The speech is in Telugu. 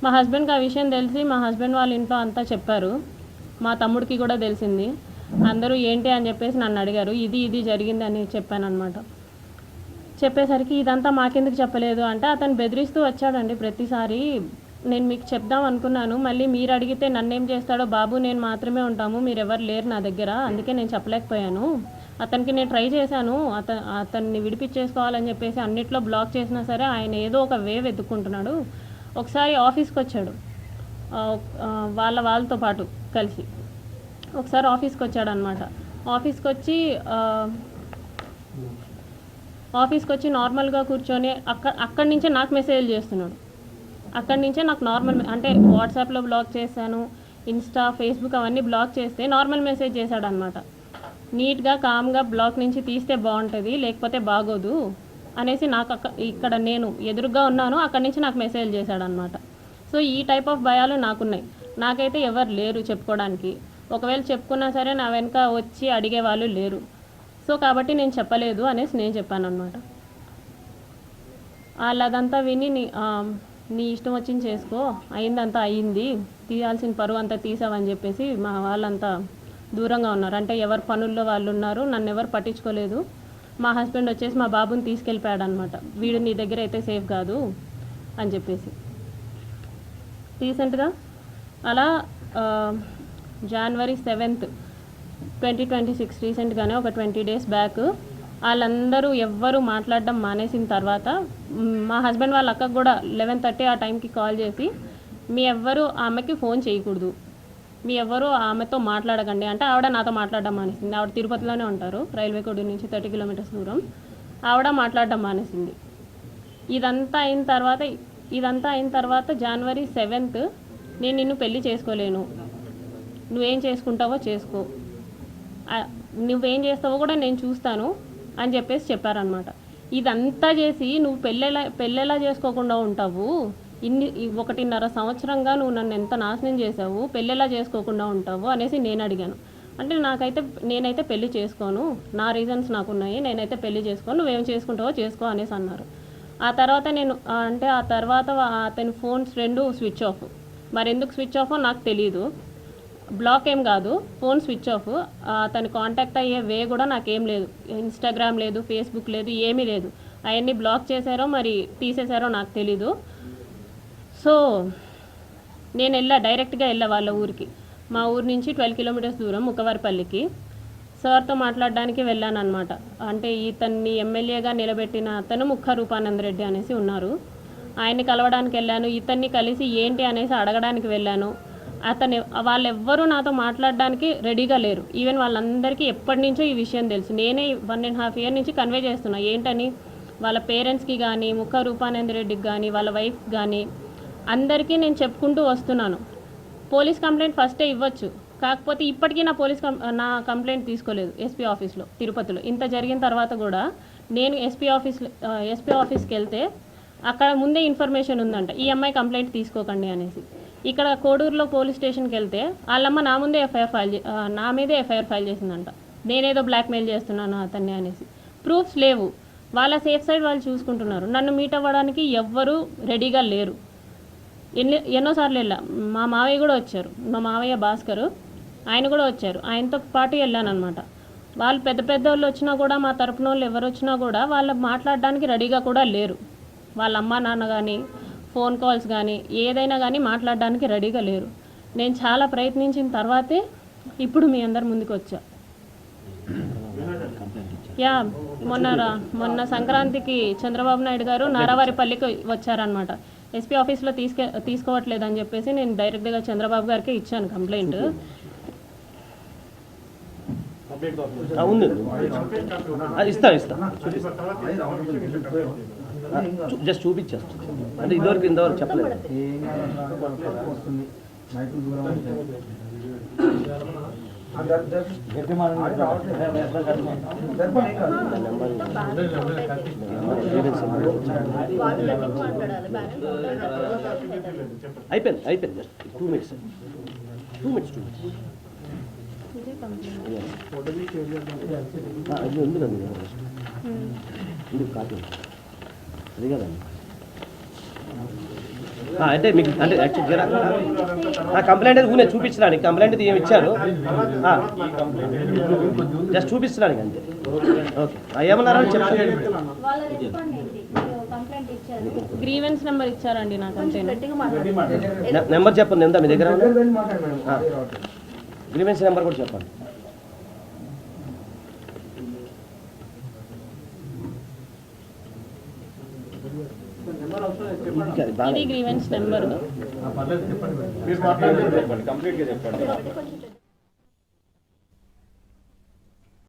మా హస్బెండ్కి ఆ విషయం తెలిసి మా హస్బెండ్ వాళ్ళ ఇంట్లో అంతా చెప్పారు. మా తమ్ముడికి కూడా తెలిసింది. అందరూ ఏంటి అని చెప్పేసి నన్ను అడిగారు. ఇది జరిగిందని చెప్పానన్నమాట. చెప్పేసరికి ఇదంతా మాకెందుకు చెప్పలేదు అంటే అతను బెదిరిస్తూ వచ్చాడండి ప్రతిసారి. నేను మీకు చెప్దాం అనుకున్నాను, మళ్ళీ మీరు అడిగితే నన్నేం చేస్తాడో, బాబు నేను మాత్రమే ఉంటాము, మీరెవరు లేరు నా దగ్గర, అందుకే నేను చెప్పలేకపోయాను. అతనికి నేను ట్రై చేశాను అతన్ని విడిపించేసుకోవాలని చెప్పేసి, అన్నిట్లో బ్లాక్ చేసినా సరే ఆయన ఏదో ఒక వే వెతుక్కుంటున్నాడు. ఒకసారి ఆఫీస్కి వచ్చాడు వాళ్ళతో పాటు కలిసి. ఒకసారి ఆఫీస్కి వచ్చాడనమాట. ఆఫీస్కి వచ్చి నార్మల్గా కూర్చొని అక్కడి నుంచే నాకు మెసేజ్లు చేస్తున్నాడు. అక్కడి నుంచే నాకు నార్మల్ అంటే వాట్సాప్లో బ్లాక్ చేశాను, ఇన్స్టా ఫేస్బుక్ అవన్నీ బ్లాక్ చేస్తే నార్మల్ మెసేజ్ చేశాడనమాట. నీట్గా కామ్గా బ్లాక్ నుంచి తీస్తే బాగుంటుంది, లేకపోతే బాగోదు అనేసి నాకు ఇక్కడ నేను ఎదురుగా ఉన్నాను, అక్కడి నుంచి నాకు మెసేజ్ చేశాడనమాట. సో ఈ టైప్ ఆఫ్ భయాలు నాకున్నాయి. నాకైతే ఎవరు లేరు చెప్పుకోవడానికి. ఒకవేళ చెప్పుకున్నా సరే నా వెనక వచ్చి అడిగే వాళ్ళు లేరు. సో కాబట్టి నేను చెప్పలేదు అనేసి నేను చెప్పాను అనమాట. వాళ్ళదంతా విని నీ ఇష్టం వచ్చింది చేసుకో, అయిందంతా అయ్యింది, తీయాల్సిన పరువు అంతా తీసావని చెప్పేసి మా వాళ్ళంతా దూరంగా ఉన్నారు. అంటే ఎవరు పనుల్లో వాళ్ళు ఉన్నారు, నన్ను ఎవరు పట్టించుకోలేదు. మా హస్బెండ్ వచ్చేసి మా బాబుని తీసుకెళ్ళిపోయాడు అనమాట. వీడు నీ దగ్గర అయితే సేఫ్ కాదు అని చెప్పేసి. రీసెంట్గా అలా January 7th 2026 రీసెంట్గానే ఒక 20 days బ్యాక్ వాళ్ళందరూ ఎవ్వరూ మాట్లాడడం మానేసిన తర్వాత మా హస్బెండ్ వాళ్ళ అక్కకు కూడా 11:30 ఆ టైంకి కాల్ చేసి, మీ ఎవ్వరూ ఆమెకి ఫోన్ చేయకూడదు, మీ ఎవ్వరూ ఆమెతో మాట్లాడకండి అంటే ఆవిడ నాతో మాట్లాడడం మానేసింది. ఆవిడ తిరుపతిలోనే ఉంటారు, రైల్వే కోడ్ నుంచి 30 kilometers దూరం. ఆవిడ మాట్లాడడం మానేసింది. ఇదంతా అయిన తర్వాత January 7th నేను నిన్ను పెళ్లి చేసుకోలేను, నువ్వేం చేసుకుంటావో చేసుకో, నువ్వేం చేస్తావో కూడా నేను చూస్తాను అని చెప్పేసి చెప్పారనమాట. ఇదంతా చేసి నువ్వు పెళ్ళెలా చేసుకోకుండా ఉంటావు, 1.5 సంవత్సరంగా నువ్వు నన్ను ఎంత నాశనం చేసావు, పెళ్ళెలా చేసుకోకుండా ఉంటావు అనేసి నేను అడిగాను. అంటే నేనైతే పెళ్లి చేసుకోను, నా రీజన్స్ నాకున్నాయి, నేనైతే పెళ్లి చేసుకోను, నువ్వేం చేసుకుంటావో చేసుకో అనేసి అన్నారు. ఆ తర్వాత అతని ఫోన్స్ 2 స్విచ్ ఆఫ్. మరి ఎందుకు స్విచ్ ఆఫ్ నాకు తెలియదు. బ్లాక్ ఏం కాదు, ఫోన్ స్విచ్ ఆఫ్. అతను కాంటాక్ట్ అయ్యే వే కూడా నాకేం లేదు, ఇన్స్టాగ్రామ్ లేదు, ఫేస్బుక్ లేదు, ఏమీ లేదు. అవన్నీ బ్లాక్ చేశారో మరి తీసేశారో నాకు తెలీదు. సో నేను డైరెక్ట్గా వెళ్ళా వాళ్ళ ఊరికి. మా ఊరు నుంచి 12 kilometers దూరం ముక్కవారిపల్లికి సార్తో మాట్లాడడానికి వెళ్ళాను అనమాట. అంటే ఇతన్ని ఎమ్మెల్యేగా నిలబెట్టిన అతను ముక్క రూపానంద రెడ్డి అనేసి ఉన్నారు, ఆయన్ని కలవడానికి వెళ్ళాను. ఇతన్ని కలిసి ఏంటి అనేసి అడగడానికి వెళ్ళాను. వాళ్ళెవ్వరూ నాతో మాట్లాడడానికి రెడీగా లేరు. ఈవెన్ వాళ్ళందరికీ ఎప్పటి నుంచో ఈ విషయం తెలుసు. నేనే 1.5 years నుంచి కన్వే చేస్తున్నా ఏంటని. వాళ్ళ పేరెంట్స్కి కానీ, ముక్క రూపానంద రెడ్డికి కానీ, వాళ్ళ వైఫ్కి కానీ అందరికీ నేను చెప్పుకుంటూ వస్తున్నాను. పోలీస్ కంప్లైంట్ ఫస్టే ఇవ్వచ్చు, కాకపోతే ఇప్పటికీ నా కంప్లైంట్ తీసుకోలేదు ఎస్పీ ఆఫీస్లో తిరుపతిలో. ఇంత జరిగిన తర్వాత కూడా నేను ఎస్పీ ఆఫీస్కి వెళ్తే అక్కడ ముందే ఇన్ఫర్మేషన్ ఉందంట, ఈ అమ్మాయి కంప్లైంట్ తీసుకోకండి అనేసి. ఇక్కడ కోడూరులో పోలీస్ స్టేషన్కి వెళ్తే వాళ్ళమ్మ నా మీదే ఎఫ్ఐఆర్ ఫైల్ చేసిందంట, నేనేదో బ్లాక్మెయిల్ చేస్తున్నాను అతన్ని అనేసి. ప్రూఫ్స్ లేవు, వాళ్ళ సేఫ్ సైడ్ వాళ్ళు చూసుకుంటున్నారు. నన్ను మీట్ అవ్వడానికి ఎవ్వరూ రెడీగా లేరు. ఎన్నోసార్లు వెళ్ళా. మా మావయ్య కూడా వచ్చారు, మా మావయ్య భాస్కర్, ఆయన కూడా వచ్చారు, ఆయనతో పాటు వెళ్ళాను అనమాట. వాళ్ళు పెద్ద వాళ్ళు వచ్చినా కూడా, మా తరపున వాళ్ళు ఎవరు వచ్చినా కూడా వాళ్ళు మాట్లాడడానికి రెడీగా కూడా లేరు. వాళ్ళ అమ్మ నాన్న కానీ, ఫోన్ కాల్స్ కానీ, ఏదైనా కానీ మాట్లాడడానికి రెడీగా లేరు. నేను చాలా ప్రయత్నించిన తర్వాతే ఇప్పుడు మీ అందరి ముందుకు వచ్చా. మొన్న సంక్రాంతికి చంద్రబాబు నాయుడు గారు నారావారిపల్లికి వచ్చారనమాట. ఎస్పీ ఆఫీస్లో తీసుకోవట్లేదని చెప్పేసి నేను డైరెక్ట్గా చంద్రబాబు గారికి ఇచ్చాను కంప్లైంట్. జస్ట్ చూపించేస్తాను అంటే ఇంతవరకు చెప్పలేదు. అయిపోయింది జస్ట్ 2 minutes. అది ఉంది కదండి, ఇది కాదు అది కదండి. అంటే మీకు అంటే యాక్చువల్గా కంప్లైంట్ అయితే నేను చూపించడానికి కంప్లైంట్ అయితే ఏమి ఇచ్చారు జస్ట్ చూపించడానికి అంతే. ఓకే ఏమన్నారో చెప్పండి. గ్రీవెన్స్ నెంబర్ ఇచ్చారండి నాకు అంతే. నెంబర్ చెప్పండి ఎంత మీ దగ్గర గ్రీవెన్స్ నెంబర్ కూడా చెప్పండి. ఇది గ్రీవెన్స్ నెంబర్. మీరు మాట్లాడండి, కంప్లీట్గా చెప్పండి.